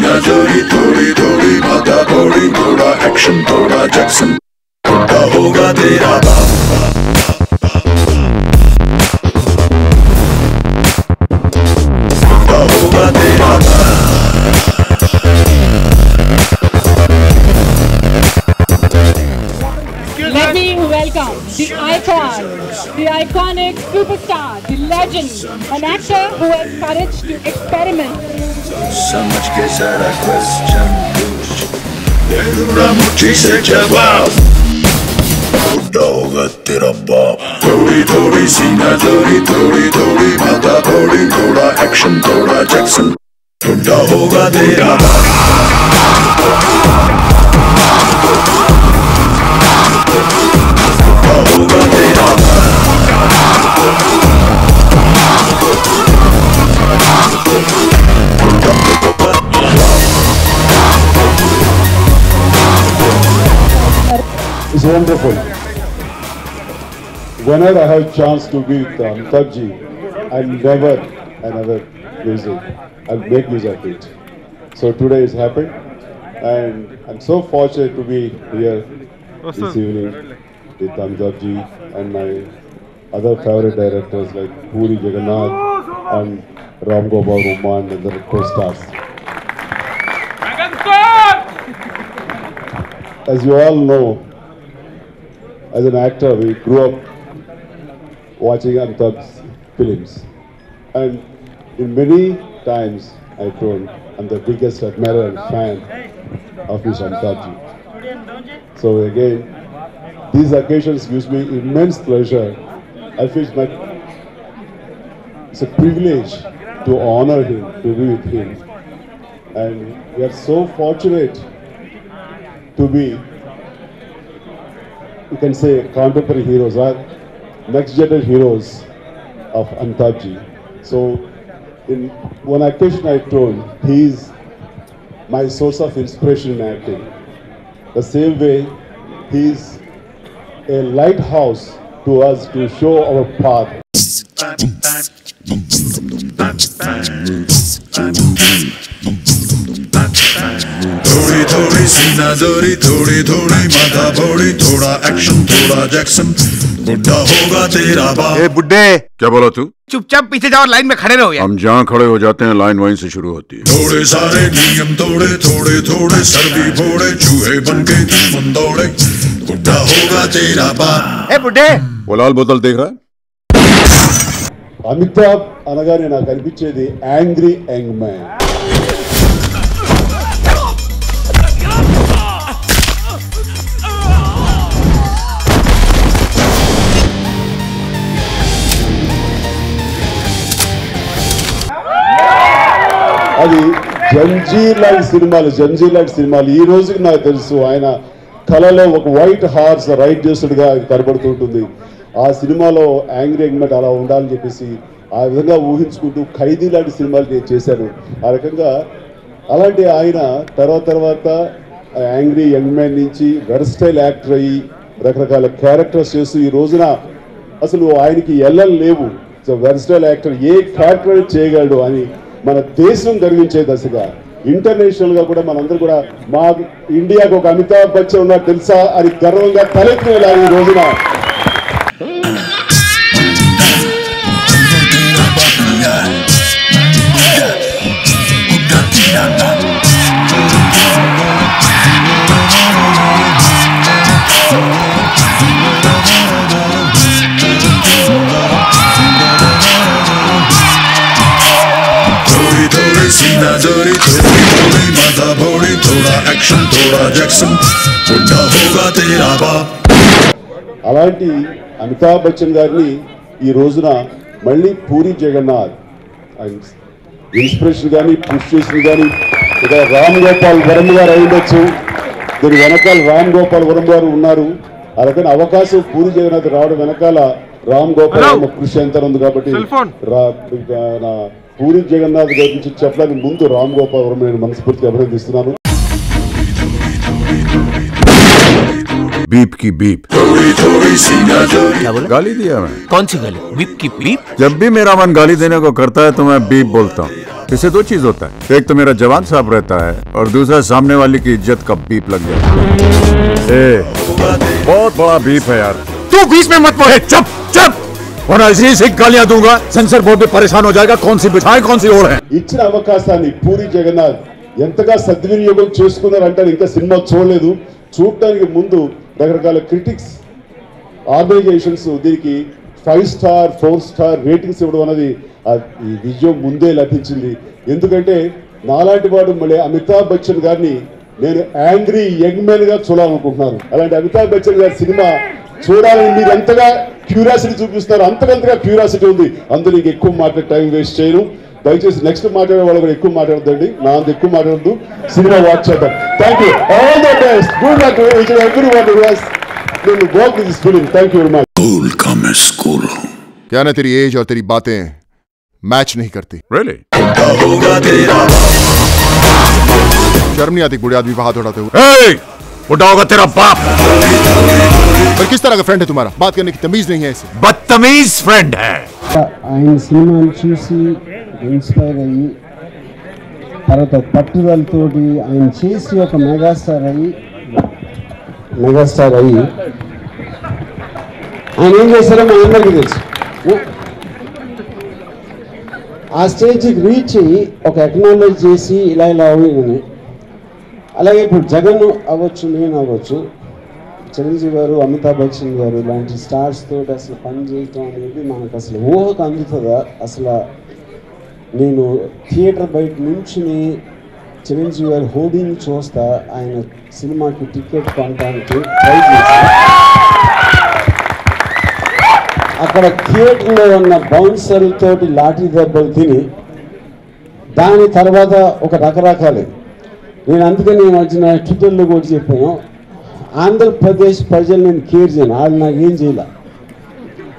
सीना जोरी थोड़ी थोड़ी माथा थोड़ी थोड़ा एक्शन थोड़ा जैक्सन थोड़ा होगा तेरा बाप थोड़ा होगा तेरा बाप Let me welcome the icon, the iconic superstar, the legend, an actor who has courage to experiment. समझ के सारा क्वेश्चन पूछ दे दूंगा मुट्ठी से जवाब थोड़ा होगा तेरा बाप थोड़ी थोड़ी सीना जोरी थोड़ी थोड़ी माथा थोड़ी थोड़ा एक्शन थोड़ा जैक्सन थोड़ा होगा तेरा बाप It's wonderful. Whenever I have chance to be with Amitabh ji, I never use it. I'll make use of it. So today it's happened, and I'm so fortunate to be here this evening with Amitabh ji and my other favorite directors like Puri Jagannath and Ram Gopal Varma and the co-stars. As you all know, as an actor, we grew up watching Amitabh's films, and in many times I told I'm the biggest admirer and fan of Mr. Amitabh ji. So again, these occasions gives me immense pleasure. I feel it's a privilege to honor him, to be with him, and we are so fortunate to be, you can say, contemporary heroes or next generation heroes of Amitabh ji. So in one occasion I told, he is my source of inspiration in acting. The same way, he is a lighthouse to us to show our path. थोड़ी थोड़ी सीना जोरी थोड़ी थोड़ी माथा थोड़ी थोड़ा action थोड़ा जैक्सन बुढ़ा होगा तेरा बाप। ए बुड्ढे, क्या बोला तू? चुपचाप पीछे जाओ और लाइन में खड़े रहो यार। हम जहाँ खड़े हो जाते हैं लाइन वहीं से शुरू होती है। थोड़े सारे नियम तोड़े थोड़े थोड़े सर भी फोड़े चूहे बनके दुश्मन दौड़े बुढ़ा होगा तेरा बाप। ए बुड्ढे, वो लाल बोतल देख रहा है? అమితాబ్ అనగానే నాకు అనిపించేది యాంగ్రీ యంగ్ మ్యాన్. అది జంజీర్ లాంటి సినిమాలు ఈ రోజుకి నాకు తెలుసు. ఆయన కళలో ఒక వైట్ హార్స్ రైడ్ చేస్తుడుగా కనబడుతుంటుంది. ఆ సినిమాలో యాంగ్రీ యంగ్ మ్యాన్ అలా ఉండాలని చెప్పేసి ఆ విధంగా ఊహించుకుంటూ ఖైదీ లాంటి సినిమాలు నేను చేశాను. ఆ రకంగా అలాంటి ఆయన తర్వాత యాంగ్రీ యంగ్ మ్యాన్ నుంచి వెర్స్టైల్ యాక్టర్ అయ్యి రకరకాల క్యారెక్టర్స్ చేస్తూ ఈ రోజున అసలు ఆయనకి ఎల్లలు లేవు. సో వెర్స్టైల్ యాక్టర్ ఏ క్యారెక్టర్ చేయగలడు అని మన దేశం గర్వించే దశగా ఇంటర్నేషనల్ గా కూడా మనందరూ కూడా మా ఇండియాకు ఒక అమితాబ్ బచ్చన్ ఉన్నారు తెలుసా అని గర్వంగా తలెత్తునేలా ఈ రోజున सीना जोरी थोड़ी थोड़ी माथा थोड़ी थोड़ा एक्शन थोड़ा जैक्सन बुढ़ा होगा तेरा बाप. అలాంటి అమితాబ్ బచ్చన్ గారిని ఈ రోజున మళ్ళీ పూరి జగన్నాథ్ ఇన్స్పిరేషన్ కానీ పుష్ చేసింది కానీ ఇక రామ్ గోపాల్ వర్మ గారు అయి ఉండొచ్చు. దీని వెనకాల రామ్ గోపాల్ వర్మ గారు ఉన్నారు. ఆ రకమైన అవకాశం పూరి జగన్నాథ్ రావడం వెనకాల రామ్ గోపాల్ వర్మ కృషి ఎంత ఉంది కాబట్టి పూరి జగన్నాథ్ గారి నుంచి చెప్పడానికి ముందు రామ్ గోపాల్ వర్మ నేను మనస్ఫూర్తిగా అభినందిస్తున్నాను. बीप की बीप क्या बोला? गाली दिया मैं. कौन सी गाली? बीप की बीप? जब भी मेरा मन गाली देने को करता है तो मैं बीप बोलता हूँ. इससे दो चीज होता है, एक तो मेरा जवान साफ रहता है और दूसरा सामने वाले की इज्जत का बीप लग जाता है। बहुत बड़ा बीप है यार। तू बीच में मत बोले, चुप चुप, वरना इसी से गालियां दूंगा, सेंसर बोर्ड भी परेशान हो जाएगा, कौन सी बिछाए कौन सी ओढ़ है। ఇచ్చిన అవకాశాన్ని పూరి జగన్నాథ్ ఎంతగా సద్వినియోగం చేసుకున్నారంటే ఇంకా సినిమా చూడలేదు. చూడటానికి ముందు రకరకాల క్రిటిక్స్ ఆర్గనైజేషన్స్ దీనికి 5 స్టార్ 4 స్టార్ రేటింగ్స్ ఇవ్వడం అనేది ఈ విజయం ముందే లభించింది. ఎందుకంటే నాలాంటి వాడు మళ్ళీ అమితాబ్ బచ్చన్ గారిని నేను యాంగ్రీ యంగ్ మ్యాన్ గా చూడాలనుకుంటున్నాను. అలాంటి అమితాబ్ బచ్చన్ గారి సినిమా చూడాలని మీరు ఎంతగా క్యూరియాసిటీ చూపిస్తున్నారు, అంతకంతగా క్యూరియాసిటీ ఉంది. అందులో నీకు ఎక్కువ మాట్లాడే టైం వేస్ట్ చేయను. దయచేసి నెక్స్ట్ మాట్లాడే వాళ్ళు కూడా ఎక్కువ మాట్లాడద్దండి, నా అంత ఎక్కువ మాట్లాడద్దు, సినిమా వాచ్ చేద్దాం. Thank you, all the best, good luck to everyone who has work with this film. Thank you very much. Cool come is cool. क्या ना तेरी एज और तेरी बातें मैच नहीं करती. Really? शर्म नहीं आती बुढ़े आदमी पर हाथ उठाते हुए. Hey! बुढ़ा होगा तेरा बाप. पर किस तरह का फ्रेंड है तुम्हारा, बात करने की तमीज नहीं है इसे. बदतमीज फ्रेंड है. ఆయన సినిమాలు చూసి ఇన్స్పైర్ అయ్యి తర్వాత పట్టుదలతోటి ఆయన చేసి ఒక మెగాస్టార్ అయ్యి ఆయన ఏం చేశారో మన అందరికీ తెలుసు. ఆ స్టేజ్కి రీచ్ అయ్యి ఒక ఎక్నాలజ్ చేసి ఇలా అవ్వని. అలాగే ఇప్పుడు జగన్ అవ్వచ్చు, నేను అవ్వచ్చు, చిరంజీవి గారు, అమితాబ్ బచ్చన్ గారు ఇలాంటి స్టార్స్ తోటి అసలు పని చేయటం అనేది మనకు అసలు ఊహకు అందుతుందా? అసలు నేను థియేటర్ బయట నుంచుని చిరంజీవి గారు హోర్డింగ్ చూస్తా ఆయన సినిమాకి టికెట్ కొనడానికి ట్రై చేశాను. అక్కడ థియేటర్లో ఉన్న బౌన్సర్లతోటి లాఠీ దెబ్బలు తిని దాని తర్వాత ఒక రకరకాలు నేను అందుకని నేను వచ్చిన ట్విట్టర్లో కూడా చెప్పాను, ఆంధ్రప్రదేశ్ ప్రజలు నేను కేర్ చేయను, వాళ్ళు నాకు ఏం చేయాల.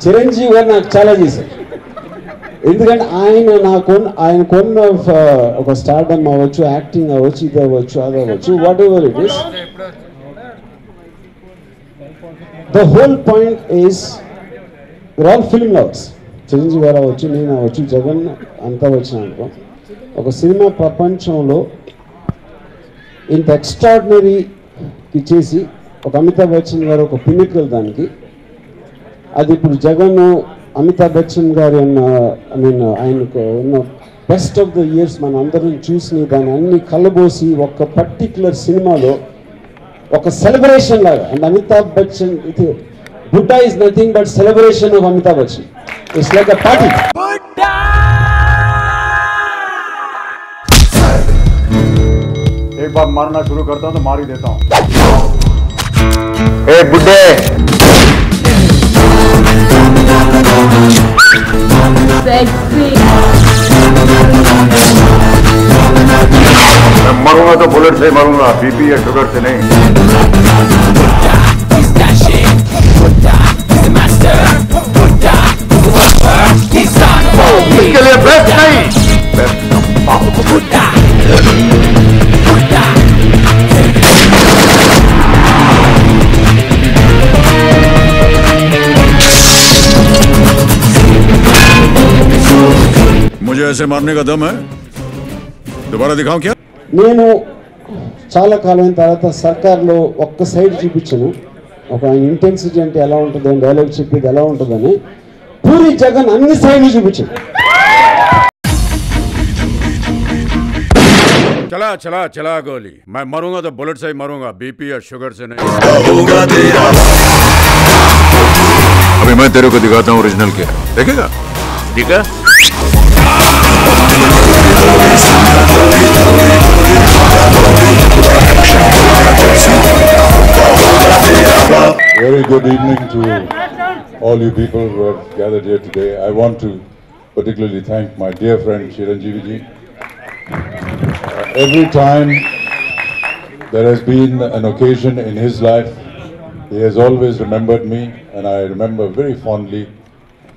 చిరంజీవి గారు నాకు చాలా చేశారు. ఎందుకంటే ఆయన కొన్న ఒక స్టార్డమ్ అవ్వచ్చు, యాక్టింగ్ అవ్వచ్చు, ఇది అవ్వచ్చు, అది అవ్వచ్చు, what ever it is, the whole point is all film lovers. Chiranjeevi గారు అవ్వచ్చు, నేను అవ్వచ్చు, జగన్ అంతా వచ్చినానుకో ఒక సినిమా ప్రపంచంలో ఇంత ఎక్స్ట్రాడినరీకి చేసి ఒక అమితాబ్ బచ్చన్ గారు ఒక పినికల్ దానికి, అది ఇప్పుడు జగన్ అమితాబ్ బచ్చన్ గారు ఆయనకు ఉన్న బెస్ట్ ఆఫ్ ద ఇయర్స్ మన అందరం చూసి దాన్ని అన్ని కలబోసి ఒక పర్టిక్యులర్ సినిమాలో ఒక సెలబ్రేషన్ లాగా. అండ్ అమితాబ్ బచ్చన్ ఇది Budda is nothing but celebration of Amitabh Bachchan. It's like a party. एक बार मारना शुरू करता हूं तो मार ही देता हूं. ए बुड्ढे, मैं मरूंगा तो बुलेट से मरूंगा, बीपी या शुगर से नहीं. इसके लिए बेस्ट नहीं, मुझे ऐसे मारने का दम है, दोबारा दिखाऊं क्या? నేను చాలా కాలం తర్వాత సర్కార్లో ఒక్క సైడ్ చూపించాను, ఒక ఇంటెన్సిటీ అంటే ఎలా ఉంటుందని, డైలాగ్ చెప్పేది ఎలా ఉంటుందని. పూరి జగన్ అన్ని సైడ్లు చూపించాను. चला चला चला गोली, मैं मरूंगा तो बुलेट से ही मरूंगा, बीपी या शुगर से नहीं. अभी मैं तेरे को दिखाता हूँ ओरिजिनल क्या, देखेगा? ठीक है? Very good evening to all you people who have gathered here today. I want to particularly thank my dear friend Chiranjeevi ji. Every time there has been an occasion in his life, he has always remembered me, and I remember very fondly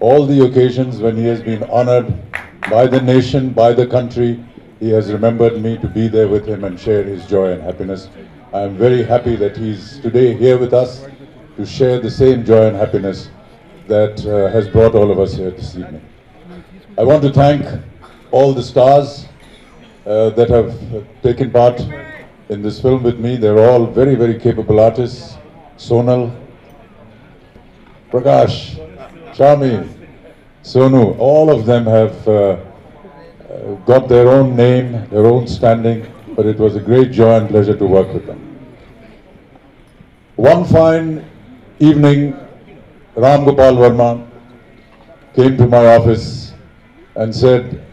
all the occasions when he has been honored by the nation, by the country. He has remembered me to be there with him and share his joy and happiness. I am very happy that he's today here with us to share the same joy and happiness that has brought all of us here this evening. I want to thank all the stars that have taken part in this film with me. They're all very, very capable artists. Sonal, Prakash, Shami, Sonu, all of them have got their own name, their own standing, but it was a great joy and pleasure to work with them. One fine evening, Ram Gopal Verma came to my office and said,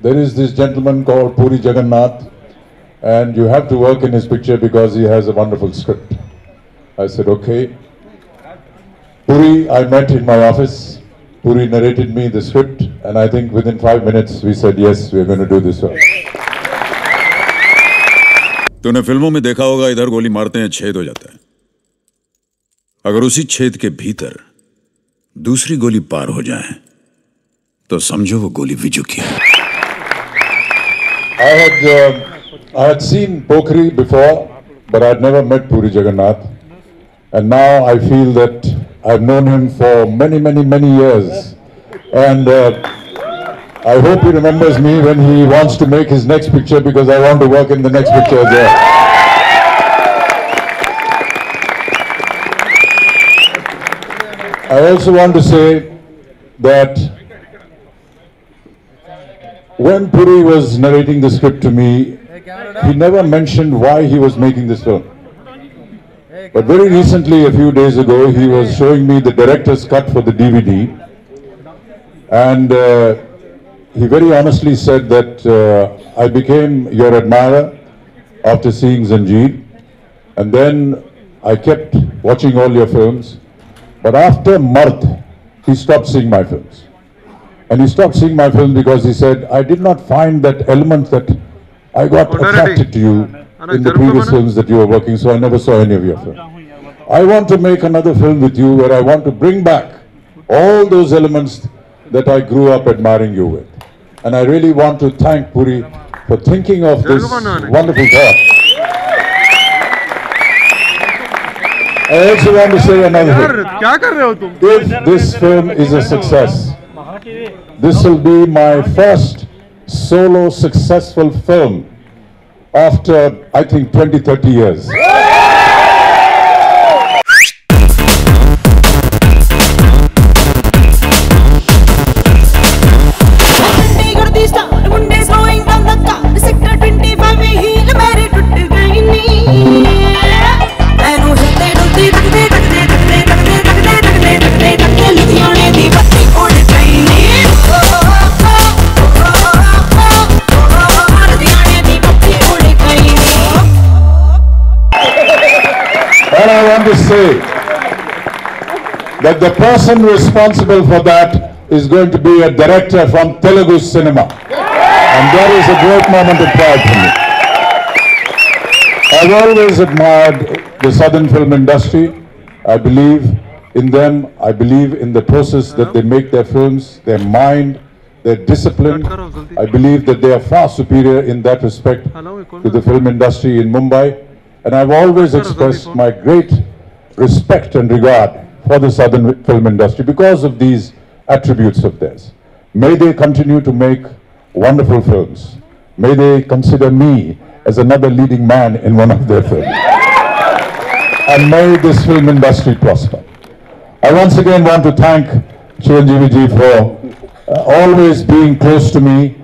there is this gentleman called Puri Jagannath and you have to work in his picture because he has a wonderful script. I said, okay. Puri, I met in my office. Puri narrated me the script and I think within 5 minutes we said, yes, we're going to do this one. तूने फिल्मों में देखा होगा, इधर गोली मारते हैं छेद हो जाता है। अगर उसी छेद के भीतर दूसरी गोली पार हो जाए तो समझो वो गोली विजू की है। I had seen Pokhri before, but I had never met Puri Jagannath. And now I feel that I've known him for many, many, many years. And I hope he remembers me when he wants to make his next picture, because I want to work in the next picture as well. I also want to say that when Puri was narrating the script to me, he never mentioned why he was making this film. But very recently, a few days ago, he was showing me the director's cut for the DVD. And he very honestly said that I became your admirer after seeing Zanjeer. And then I kept watching all your films. But after Mard, he stopped seeing my films. And he stopped seeing my films because he said, I did not find that element that I got attracted to you in the previous films that you were working, so I never saw any of your films. I want to make another film with you where I want to bring back all those elements that I grew up admiring you with. And I really want to thank Puri for thinking of this wonderful thought. I also want to say another thing. If this film is a success, this will be my first solo successful film after, I think, 20-30 years. And I want to say that the person responsible for that is going to be a director from Telugu cinema. And that is a great moment of pride for me. I've always admired the southern film industry. I believe in them. I believe in the process that they make their films, their mind, their discipline. I believe that they are far superior in that respect to the film industry in Mumbai. And I've always expressed my great respect and regard for the southern film industry because of these attributes of theirs. May they continue to make wonderful films. May they consider me as another leading man in one of their films. And may this film industry prosper. I once again want to thank Chiranjeevi ji for always being close to me.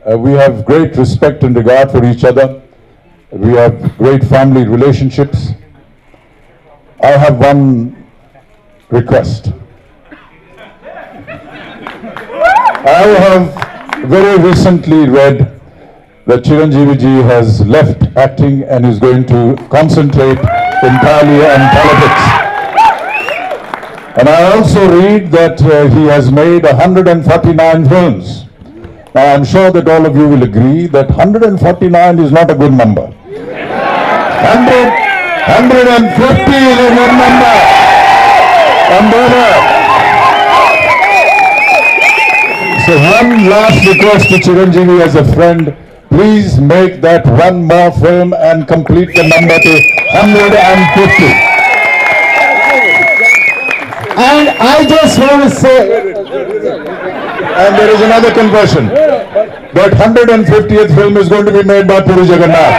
We have great respect and regard for each other. We have great family relationships. I have one request. I have very recently read that Chiranjeevi ji has left acting and is going to concentrate entirely on politics. And I also read that he has made 149 films. Now I'm sure that all of you will agree that 149 is not a good number. 150 is a good number. So one last request to Chiranjeevi as a friend, please make that one more film and complete the number to 150. And I just want to say, And there is another confession. That 150th film is going to be made by Puri Jagannath.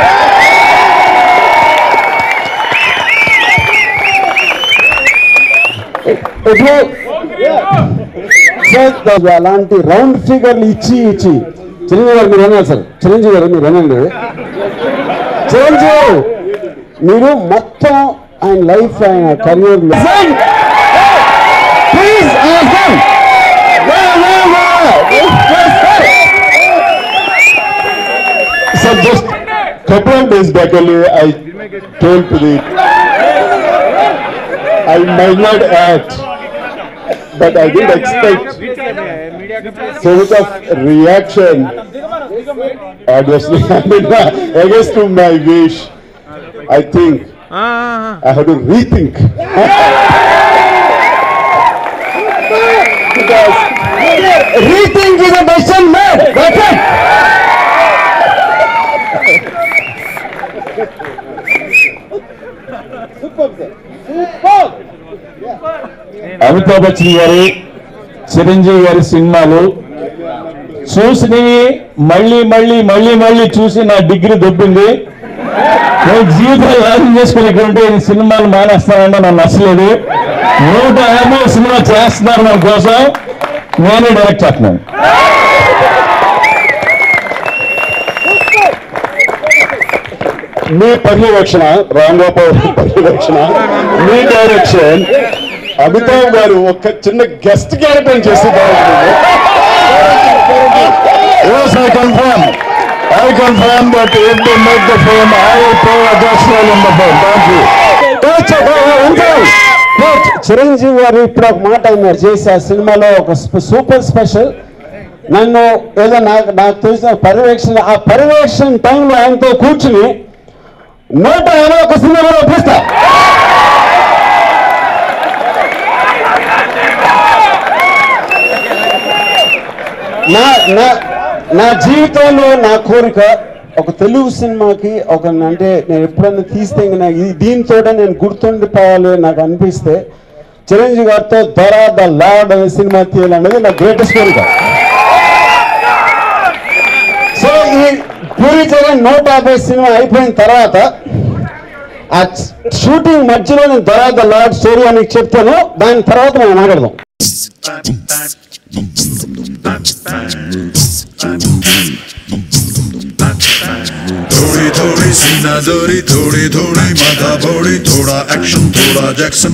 అలాంటి round ఫిగర్లు ఇచ్చి చిరంజీవి గారు మీరు అన్నారు sir, Chiranjeevi గారు మీరు అనండి, చిరంజీవి మీరు మొత్తం ఆయన లైఫ్ ఆయన career So just couple of days back only I told Pradeep I might not act, but I didn't expect so much of reaction. Obviously, I mean, against to my wish, I think I have to rethink. Because rethink is a decision made. That's it. Amitabh Bachchan గారు చిరంజీవి గారి సినిమాలు చూసినవి మళ్ళీ మళ్ళీ మళ్ళీ మళ్ళీ చూసి నా డిగ్రీ దొబ్బింది. నేను జీవితాలు లాభం చేసుకుని ఇక్కడ ఉంటే సినిమాలు మానేస్తానంటే నాకు నచ్చలేదు. 150 సినిమా చేస్తున్నారు నా కోసం, నేనే డైరెక్ట్ చేస్తున్నాను. మీ పర్యవేక్షణ, రామ్ గోపాల్ పర్యవేక్షణ, మీ డైరెక్షన్, అమితాబ్ గారు ఒక చిన్న గెస్ట్ క్యారెక్టర్ చేసి Yes, I confirm that if they make the film, I will play a guest role in the film. Thank you. Chiranjeevi గారు ఇప్పుడు ఒక మాట అన్నారు చేసి ఆ సినిమాలో ఒక సూపర్ స్పెషల్. నన్ను ఏదో నాకు తెలిసిన పర్యవేక్షణ, ఆ పర్యవేక్షణ టైంలో ఆయనతో కూర్చుని 151 సినిమాలో ఒప్పిస్తా. నా జీవితంలో నా కోరిక ఒక తెలుగు సినిమాకి ఒక అంటే నేను ఎప్పుడన్నా తీస్తే దీంతో నేను గుర్తుండిపోవాలి నాకు అనిపిస్తే చిరంజీవి గారితో దొర ద లార్డ్ అనే సినిమా తీయాలనేది నా గ్రేటెస్ట్ కోరిక. సో ఈ పూరి జగన్ 150 సినిమా అయిపోయిన తర్వాత ఆ షూటింగ్ మధ్యలో నేను దొర ద లార్డ్ స్టోరీ అని చెప్తాను, దాని తర్వాత మనం మాట్లాడదాం. थोड़ी थोड़ी सीना जोरी, थोड़ी थोड़ी माथा भोड़ी, थोड़ा एक्शन थोड़ा जैक्सन,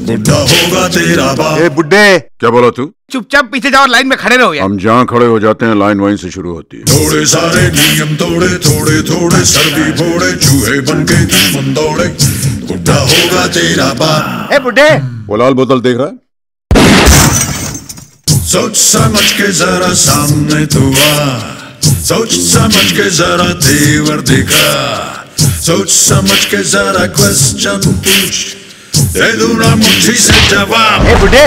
बुढ़ा होगा तेरा बाप. ए बुड्ढे, क्या बोला तू? चुपचाप पीछे जाओ, लाइन में खड़े रहो यार. हम जहाँ खड़े हो जाते हैं लाइन वहीं से शुरू होती है. थोड़े सारे नियम तोड़े, थोड़े थोड़े सर भी फोड़े, चूहे बन के दुश्मन दौड़े, बुढ़ा होगा तेरा बाप. ए बुड्ढे, वो लाल बोतल देख रहा है? सोच समझ के जरा सामने तू आ, सोच समझ के जरा तेवर दिखा, सोच समझ के जरा क्वेश्चन पूछ, दे दूंगा मुट्ठी से जवाब. ए बुड्ढे,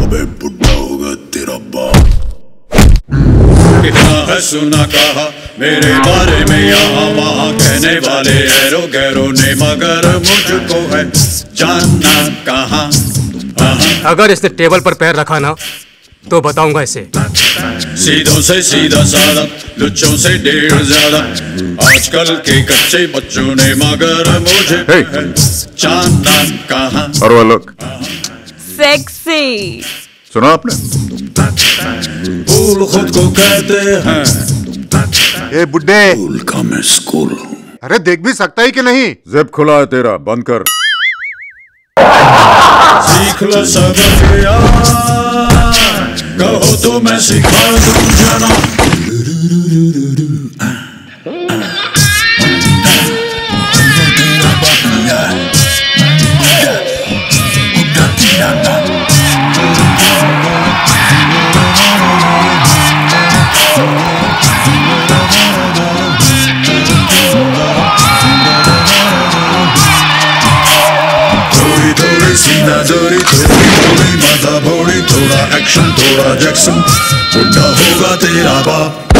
अबे बुढ़ा होगा तेरा बाप. कितना है सुना कहा मेरे बारे में यहाँ वहाँ, कहने वाले ऐरो गैरो ने, मगर मुझको है जानना कहाँ. अगर इसने टेबल पर पैर रखा ना तो बताऊंगा इसे. सीधों से सीधा साधा, लुच्चों से ढेर ज्यादा, आजकल के कच्चे बच्चों ने, मगर मुझे जानना कहाँ. और वो लोग सेक्सी सुना आपने? फूल खुद को कहते हैं. ए बुड्ढे, फूल का मैं स्कूल हूँ. अरे देख भी सकता है कि नहीं? जिप खुला है तेरा, बंद कर. सीख लो सबक यार, कहो तो मैं सिखा दूं जना. सीना जोरी, थोड़ी थोड़ी माथा भोड़ी, थोड़ा एक्शन थोड़ा जैक्सन, बुढ़ा होगा तेरा बाप.